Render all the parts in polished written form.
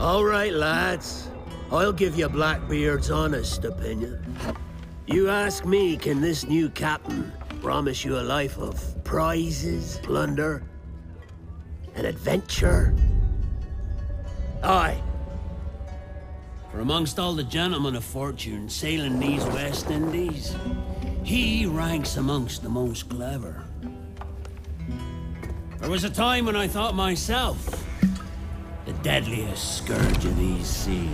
All right, lads. I'll give you Blackbeard's honest opinion. You ask me, can this new captain promise you a life of prizes, plunder, and adventure? Aye. For amongst all the gentlemen of fortune sailing these West Indies, he ranks amongst the most clever. There was a time when I thought myself the deadliest scourge of these seas.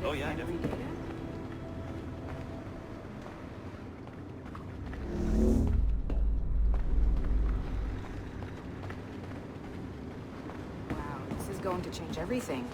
Oh yeah, definitely. Wow, this is going to change everything.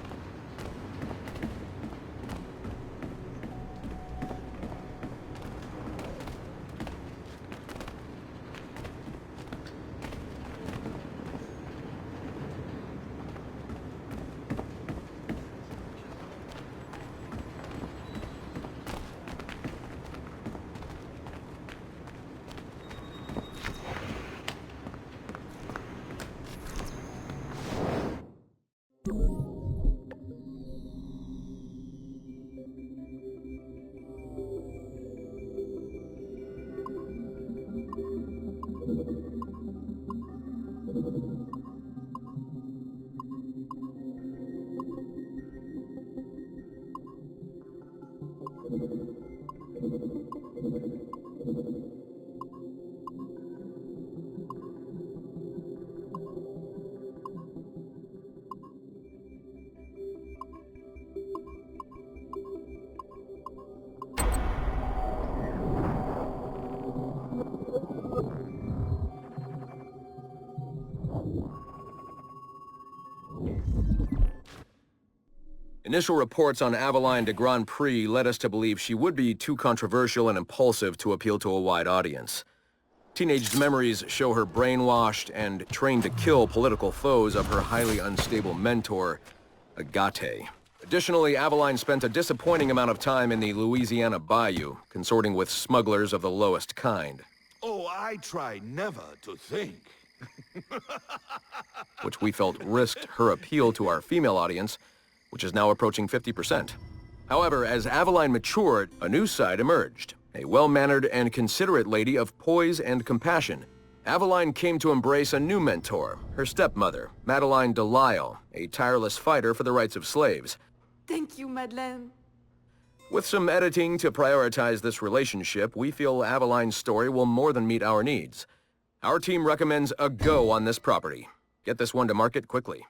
Initial reports on Aveline de Grand Prix led us to believe she would be too controversial and impulsive to appeal to a wide audience. Teenage memories show her brainwashed and trained to kill political foes of her highly unstable mentor, Agate. Additionally, Aveline spent a disappointing amount of time in the Louisiana Bayou, consorting with smugglers of the lowest kind. Oh, I try never to think. Which we felt risked her appeal to our female audience, which is now approaching 50%. However, as Aveline matured, a new side emerged. A well-mannered and considerate lady of poise and compassion. Aveline came to embrace a new mentor, her stepmother, Madeleine de Lisle, a tireless fighter for the rights of slaves. Thank you, Madeleine. With some editing to prioritize this relationship, we feel Aveline's story will more than meet our needs. Our team recommends a go on this property. Get this one to market quickly.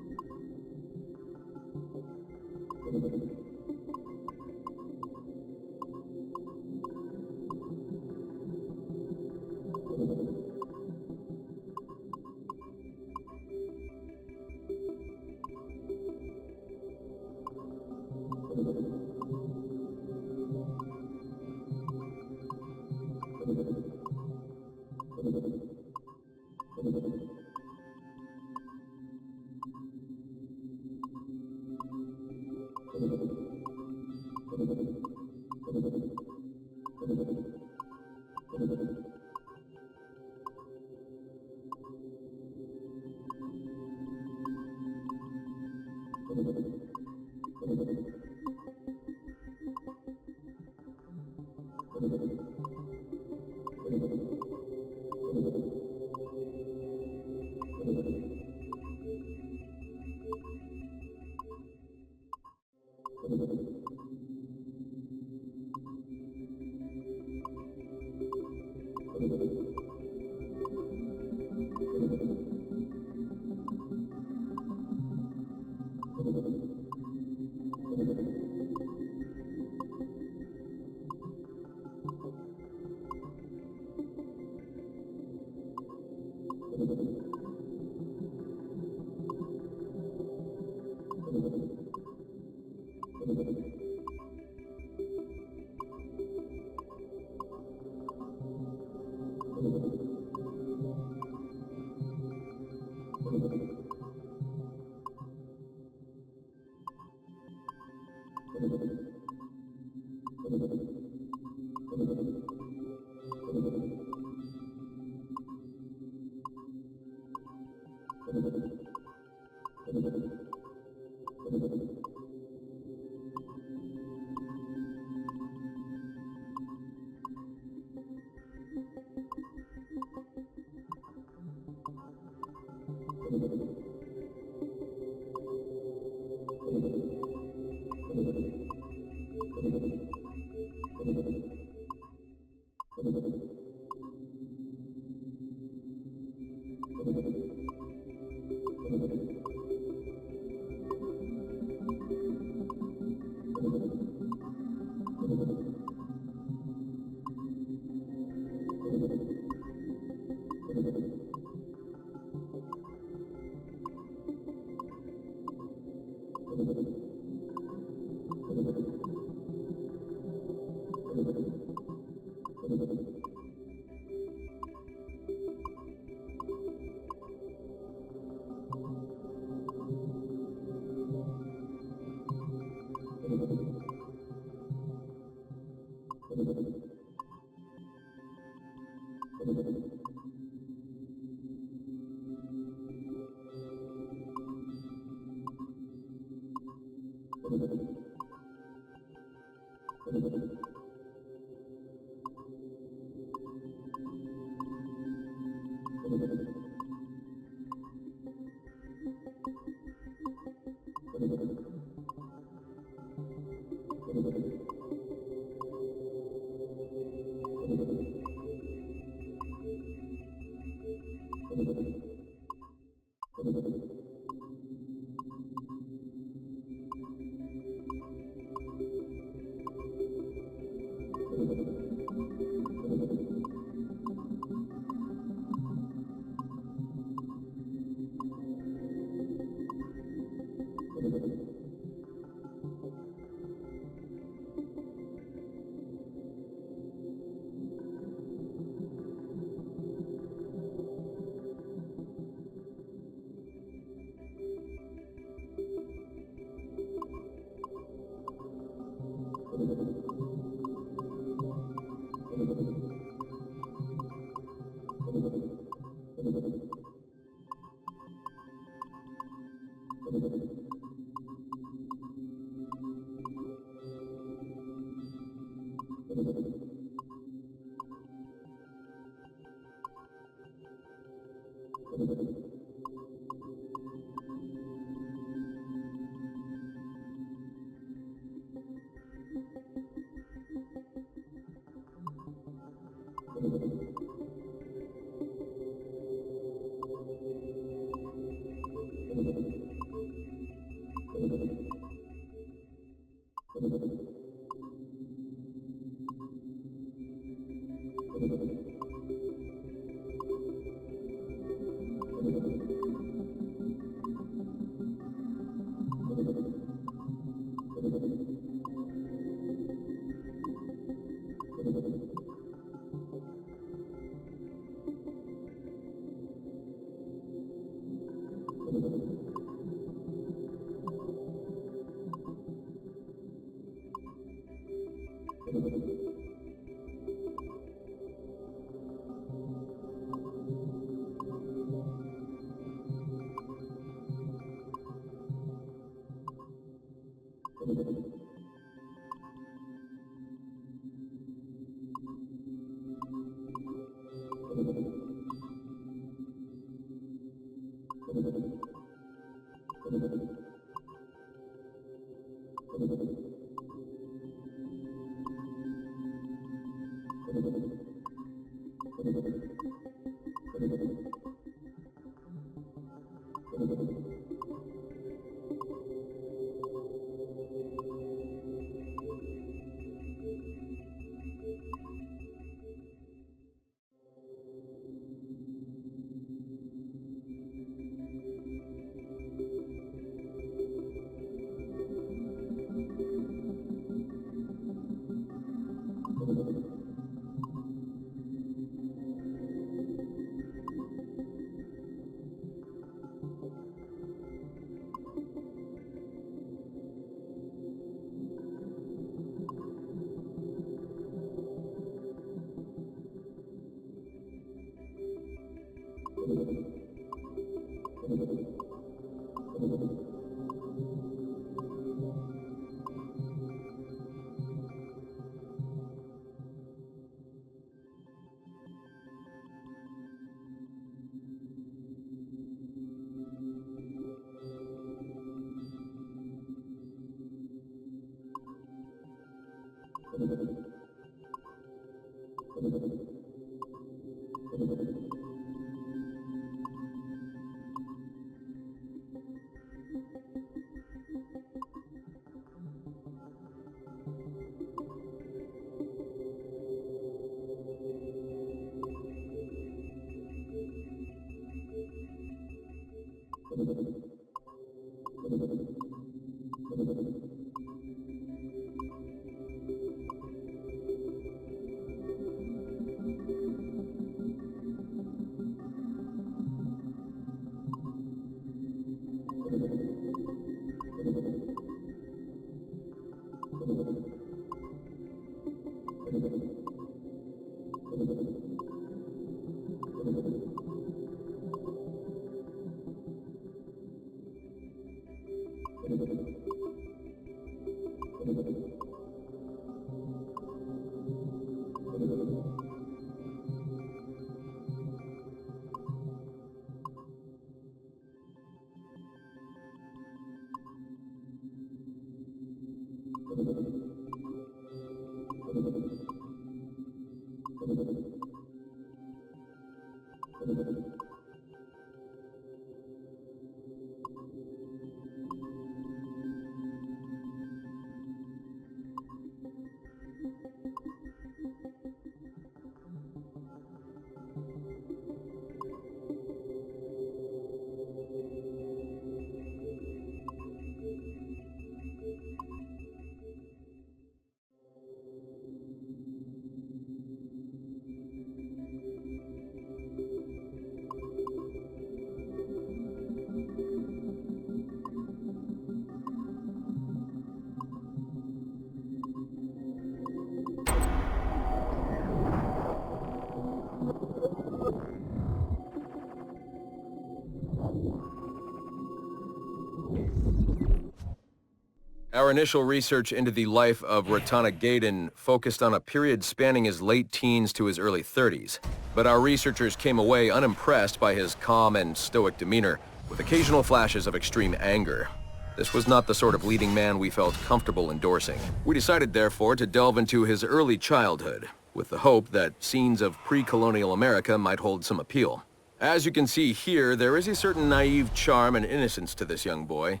Our initial research into the life of Ratana Gaydon focused on a period spanning his late teens to his early 30s, but our researchers came away unimpressed by his calm and stoic demeanor, with occasional flashes of extreme anger. This was not the sort of leading man we felt comfortable endorsing. We decided, therefore, to delve into his early childhood, with the hope that scenes of pre-colonial America might hold some appeal. As you can see here, there is a certain naive charm and innocence to this young boy.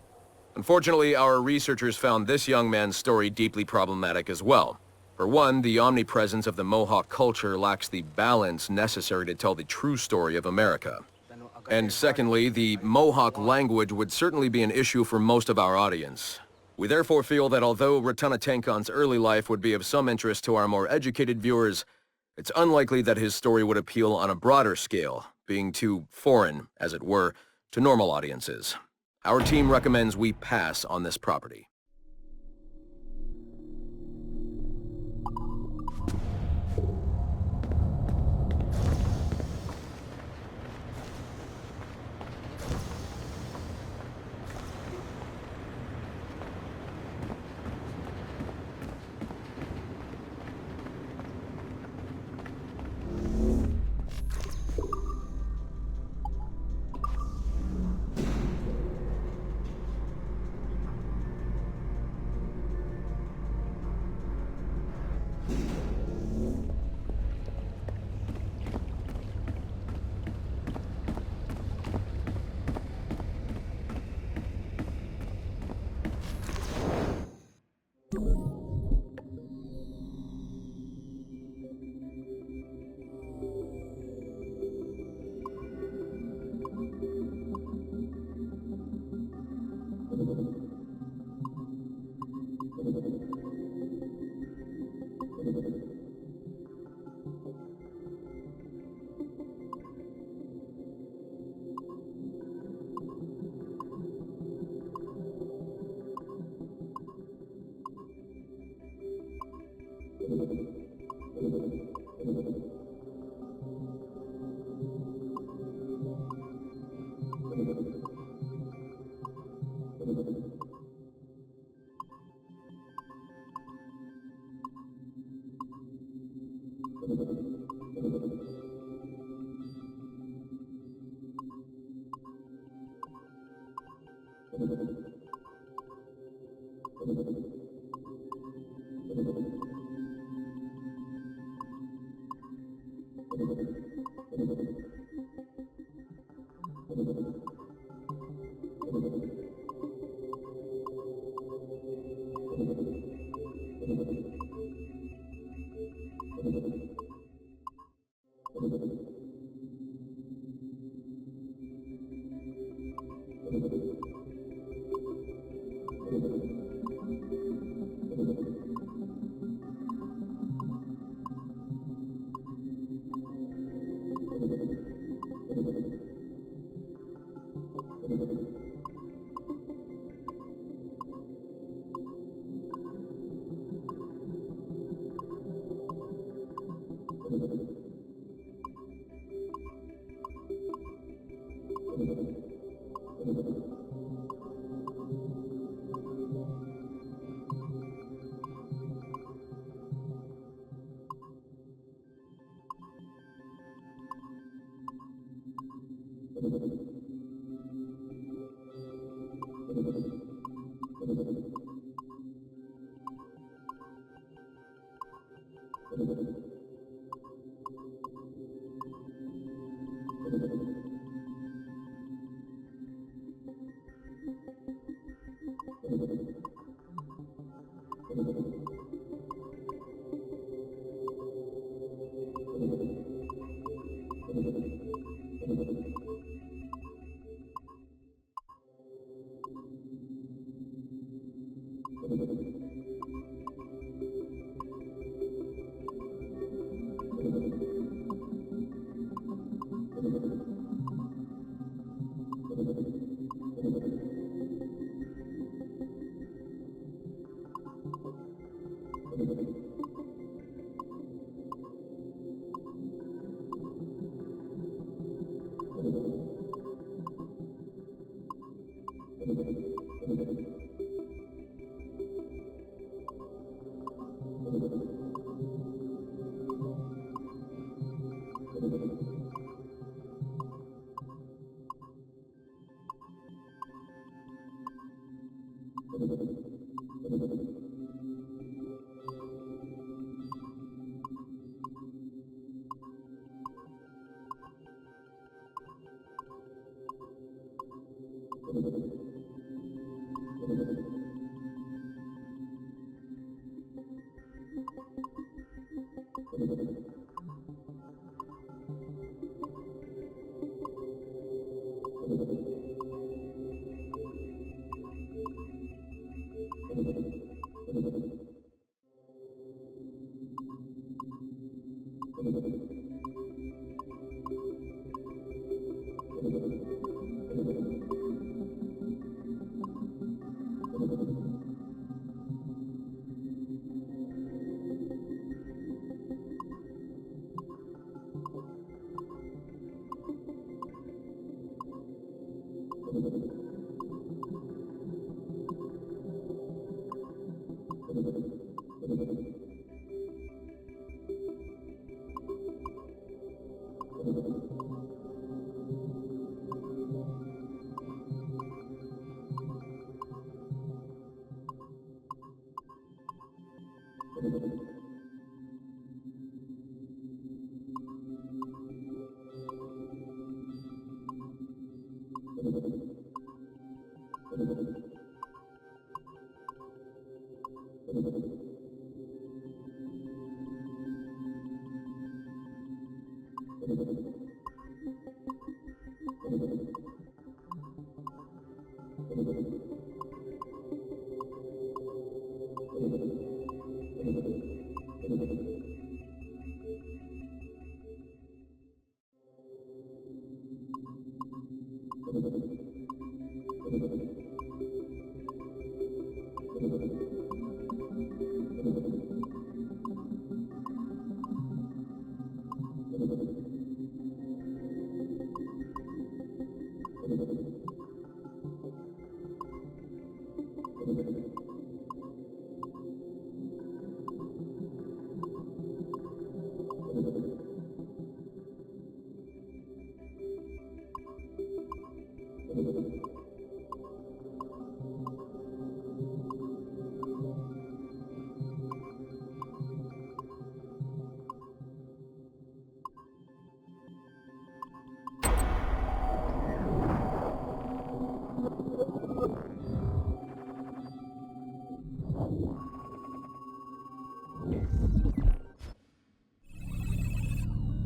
Unfortunately, our researchers found this young man's story deeply problematic as well. For one, the omnipresence of the Mohawk culture lacks the balance necessary to tell the true story of America. And secondly, the Mohawk language would certainly be an issue for most of our audience. We therefore feel that although Ratana Tenkon's early life would be of some interest to our more educated viewers, it's unlikely that his story would appeal on a broader scale, being too foreign, as it were, to normal audiences. Our team recommends we pass on this property.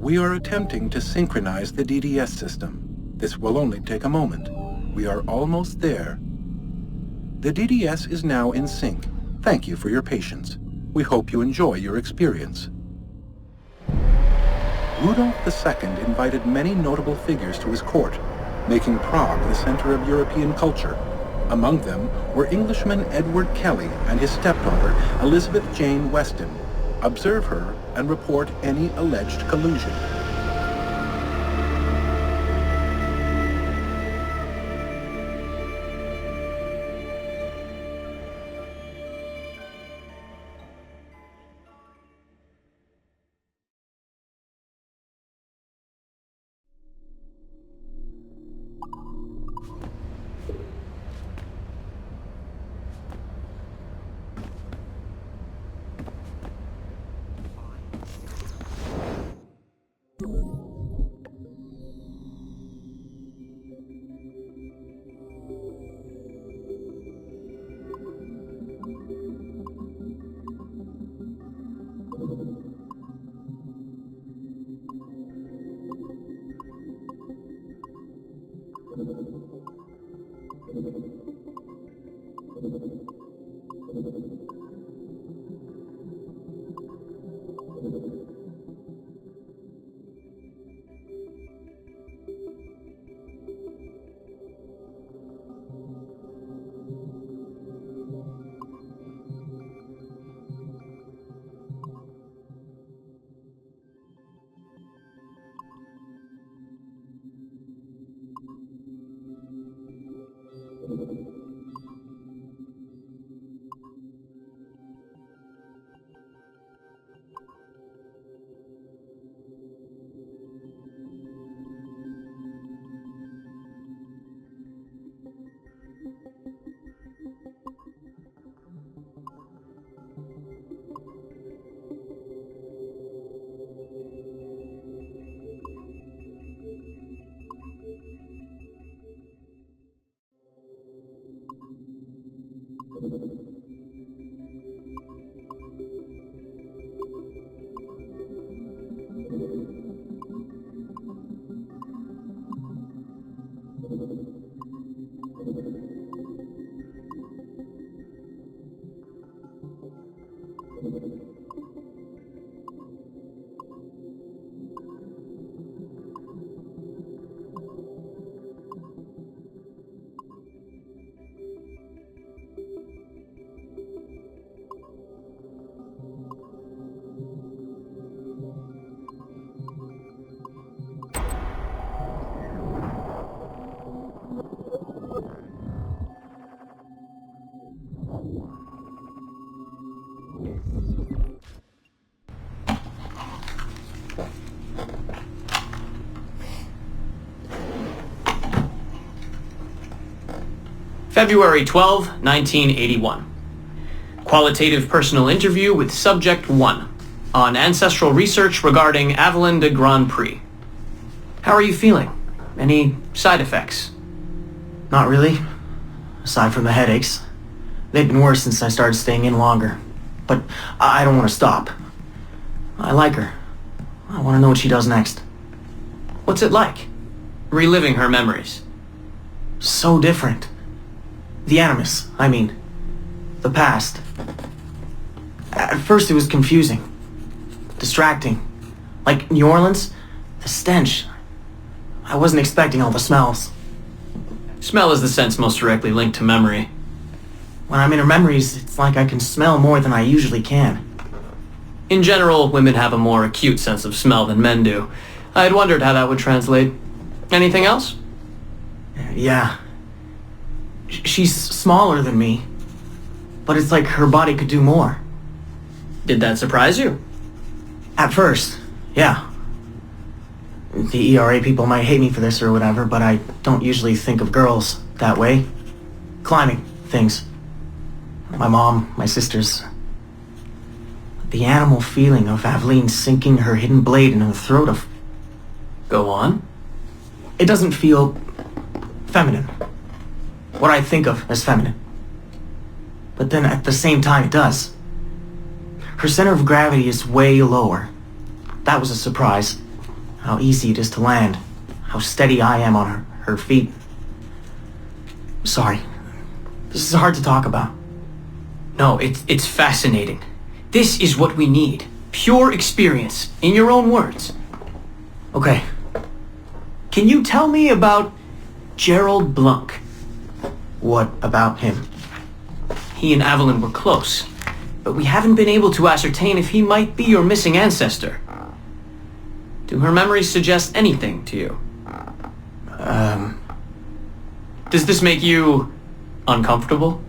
We are attempting to synchronize the DDS system. This will only take a moment. We are almost there. The DDS is now in sync. Thank you for your patience. We hope you enjoy your experience. Rudolf II invited many notable figures to his court, making Prague the center of European culture. Among them were Englishman Edward Kelly and his stepdaughter Elizabeth Jane Weston. Observe her and report any alleged collusion. February 12, 1981. Qualitative personal interview with Subject 1 on ancestral research regarding Avalon de Grand Prix. How are you feeling? Any side effects? Not really. Aside from the headaches. They've been worse since I started staying in longer. But I don't want to stop. I like her. I want to know what she does next. What's it like? Reliving her memories. So different. The Animus, I mean. The past. At first it was confusing. Distracting. Like New Orleans, the stench. I wasn't expecting all the smells. Smell is the sense most directly linked to memory. When I'm in her memories, it's like I can smell more than I usually can. In general, women have a more acute sense of smell than men do. I had wondered how that would translate. Anything else? Yeah. She's smaller than me, but it's like her body could do more. Did that surprise you? At first, yeah. The ERA people might hate me for this or whatever, but I don't usually think of girls that way. Climbing things. My mom, my sisters. The animal feeling of Aveline sinking her hidden blade into the throat of... Go on. It doesn't feel feminine. What I think of as feminine. But then at the same time it does. Her center of gravity is way lower. That was a surprise. How easy it is to land. How steady I am on her feet. Sorry. This is hard to talk about. No, it's fascinating. This is what we need. Pure experience, in your own words. Okay. Can you tell me about Gerald Blanc? What about him? He and Avalon were close, but we haven't been able to ascertain if he might be your missing ancestor. Do her memories suggest anything to you? Does this make you uncomfortable?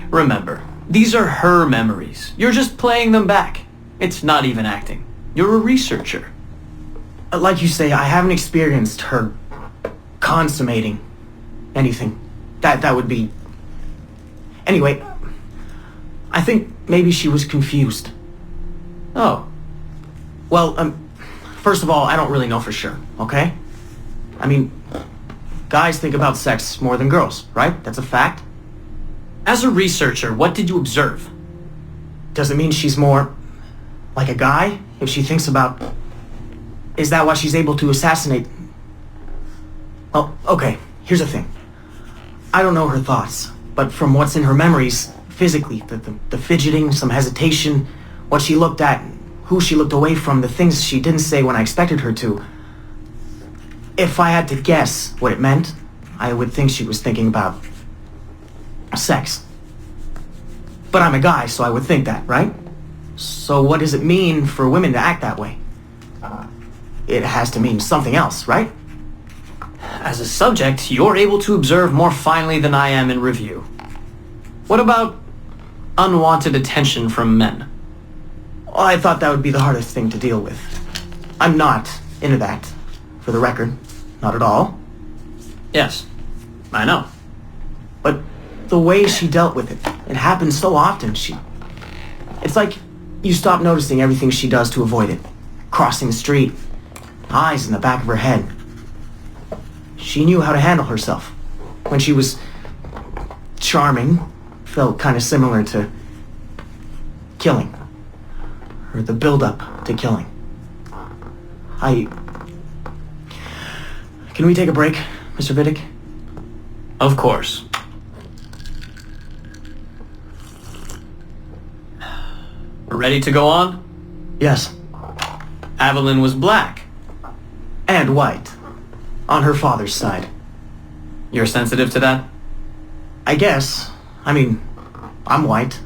Remember, these are her memories. You're just playing them back. It's not even acting. You're a researcher. Like you say, I haven't experienced her consummating anything. That would be... Anyway, I think maybe she was confused. Oh. Well, first of all, I don't really know for sure, okay? I mean, guys think about sex more than girls, right? That's a fact. As a researcher, what did you observe? Does it mean she's more like a guy if she thinks about... Is that why she's able to assassinate... Oh, okay, here's the thing. I don't know her thoughts, but from what's in her memories, physically, the fidgeting, some hesitation, what she looked at, who she looked away from, the things she didn't say when I expected her to. If I had to guess what it meant, I would think she was thinking about sex. But I'm a guy, so I would think that, right? So what does it mean for women to act that way? It has to mean something else, right? As a subject, you're able to observe more finely than I am in review. What about unwanted attention from men? Well, I thought that would be the hardest thing to deal with. I'm not into that, for the record. Not at all. Yes, I know. But the way she dealt with it, it happens so often. It's like you stop noticing everything she does to avoid it. Crossing the street, eyes in the back of her head. She knew how to handle herself. When she was charming, felt kind of similar to killing. Or the build-up to killing. Can we take a break, Mr. Vidic? Of course. Ready to go on? Yes. Evelyn was black. And white. On her father's side. You're sensitive to that? I guess. I mean, I'm white.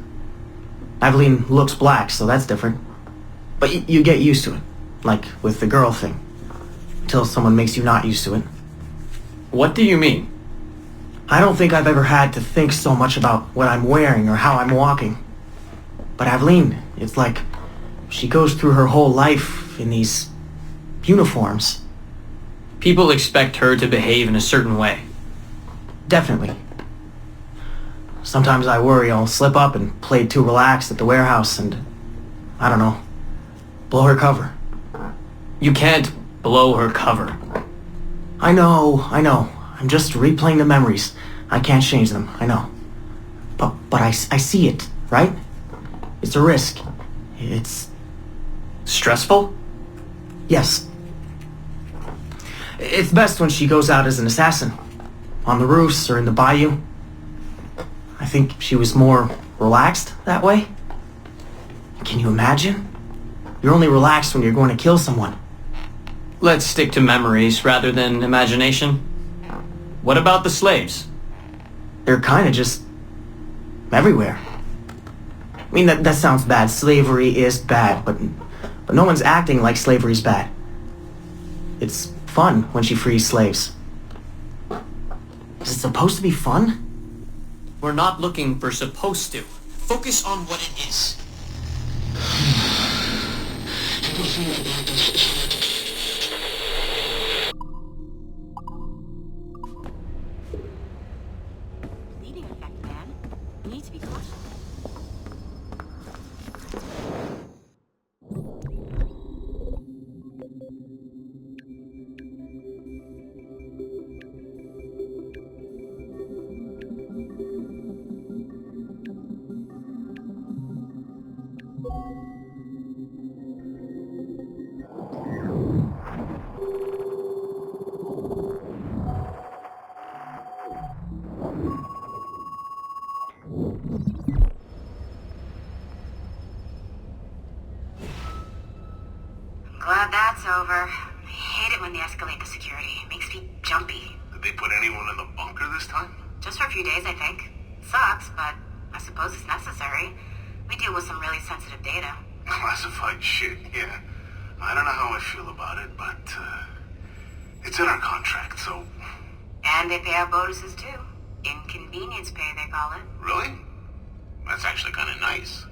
Aveline looks black, so that's different. But you get used to it. Like with the girl thing. Until someone makes you not used to it. What do you mean? I don't think I've ever had to think so much about what I'm wearing or how I'm walking. But Aveline, it's like she goes through her whole life in these uniforms. People expect her to behave in a certain way. Definitely. Sometimes I worry I'll slip up and play too relaxed at the warehouse and, I don't know, blow her cover. You can't blow her cover. I know. I'm just replaying the memories. I can't change them, I know. But I see it, right? It's a risk. It's... Stressful? Yes. It's best when she goes out as an assassin. On the roofs or in the bayou. I think she was more relaxed that way. Can you imagine? You're only relaxed when you're going to kill someone. Let's stick to memories rather than imagination. What about the slaves? They're kind of just... everywhere. I mean, that sounds bad. Slavery is bad, but no one's acting like slavery's bad. It's fun when she frees slaves. Is it supposed to be fun? We're not looking for supposed to. Focus on what it is. Bleeding effect, man. You need to be cautious. Glad that's over. I hate it when they escalate the security. It makes me jumpy. Did they put anyone in the bunker this time? Just for a few days, I think. Sucks, but I suppose it's necessary. We deal with some really sensitive data. Classified shit, yeah. I don't know how I feel about it, but, it's in our contract, so... And they pay out bonuses, too. Inconvenience pay, they call it. Really? That's actually kind of nice.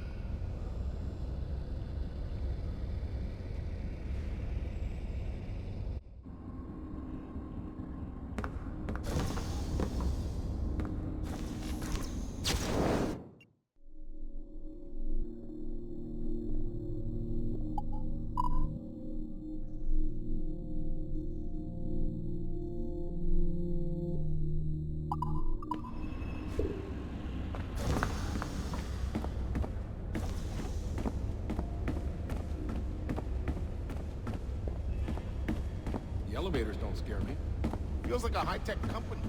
The elevators don't scare me. Feels like a high-tech company.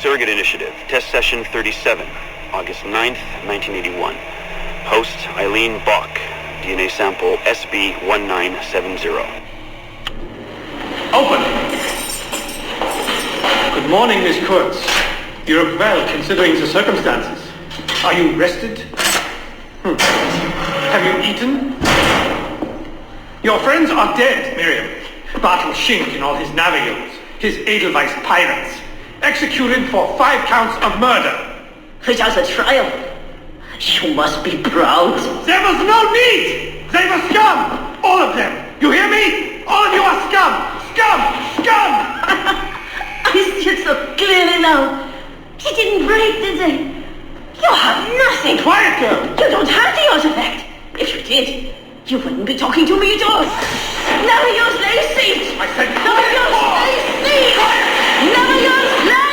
Surrogate Initiative, Test Session 37, August 9th, 1981. Host Eileen Bach, DNA sample SB1970. Open! Good morning, Miss Kurtz. You look well, considering the circumstances. Are you rested? Have you eaten? Your friends are dead, Miriam. Bartle Shink and all his navigators, his Edelweiss pirates. Executed for 5 counts of murder. Without a trial. You must be proud. There was no need! They were scum! All of them! You hear me? All of you are scum! Scum! Scum! I see it so clearly now. He didn't break, did they? You have nothing. Quiet, girl! You don't have the artifact. If you did, you wouldn't be talking to me at all. Never use lace seat! I said never use lace seat! Never use lace seat!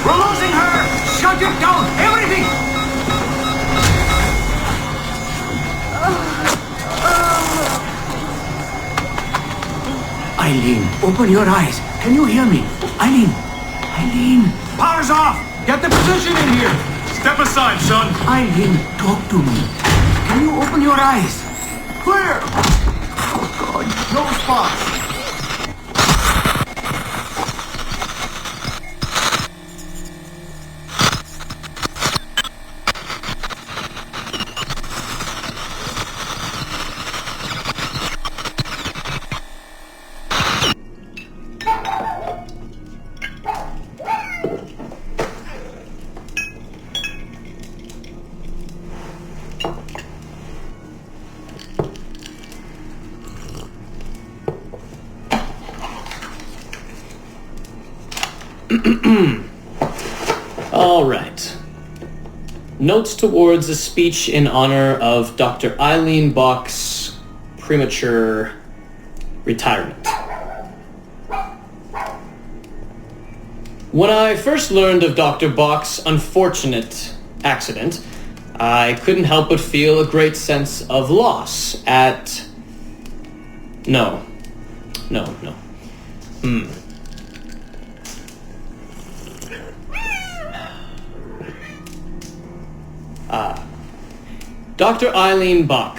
We're losing her! Shut it down! Everything! Eileen, open your eyes. Can you hear me? Eileen! Eileen! Power's off! Get the position in here! Step aside, son! Eileen, talk to me. Can you open your eyes? Clear! Oh, God. No response. All right. Notes towards a speech in honor of Dr. Eileen Bach's premature retirement. When I first learned of Dr. Bach's unfortunate accident, I couldn't help but feel a great sense of loss at... No. Dr. Eileen Bach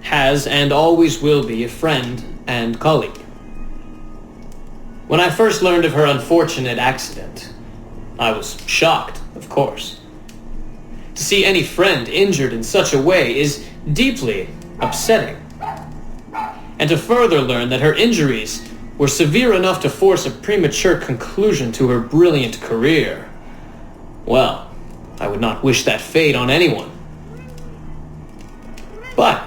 has and always will be a friend and colleague. When I first learned of her unfortunate accident, I was shocked, of course. To see any friend injured in such a way is deeply upsetting. And to further learn that her injuries were severe enough to force a premature conclusion to her brilliant career, well, I would not wish that fate on anyone. But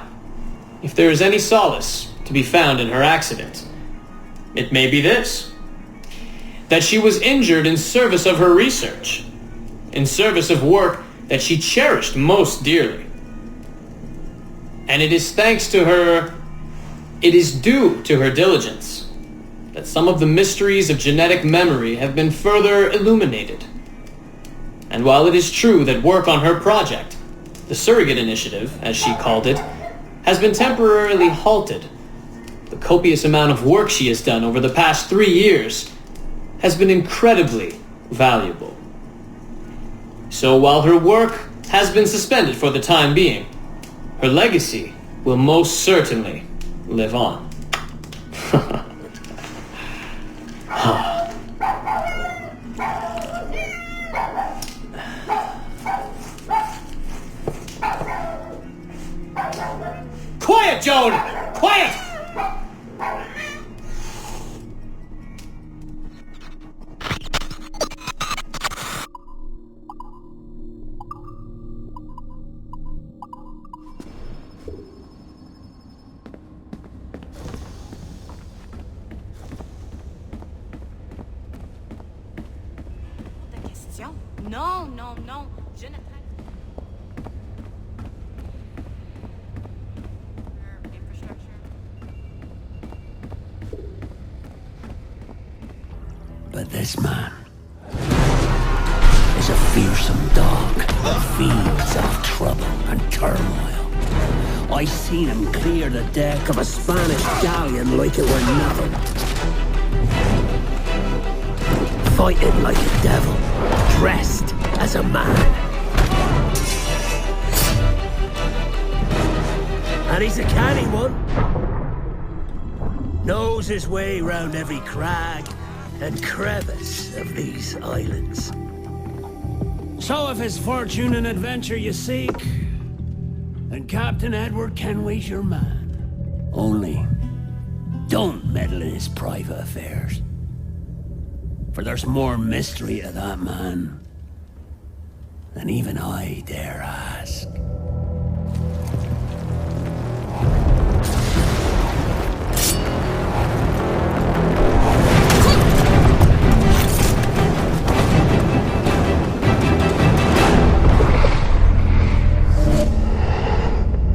if there is any solace to be found in her accident, it may be this: that she was injured in service of her research, in service of work that she cherished most dearly. And it is due to her diligence that some of the mysteries of genetic memory have been further illuminated. And while it is true that work on her project, the Surrogate Initiative, as she called it, has been temporarily halted, the copious amount of work she has done over the past 3 years has been incredibly valuable. So while her work has been suspended for the time being, her legacy will most certainly live on. Quiet, Joan! Quiet! Non, je ne traite... Infrastructure. But this man is a fearsome dog that feeds off trouble and turmoil. I seen him clear the deck of a Spanish galleon like it were nothing. Fighting like a devil, dressed as a man. And he's a canny one. Knows his way round every crag and crevice of these islands. So if it's fortune and adventure you seek, then Captain Edward Kenway's your man. Only, don't meddle in his private affairs. For there's more mystery to that man than even I dare ask.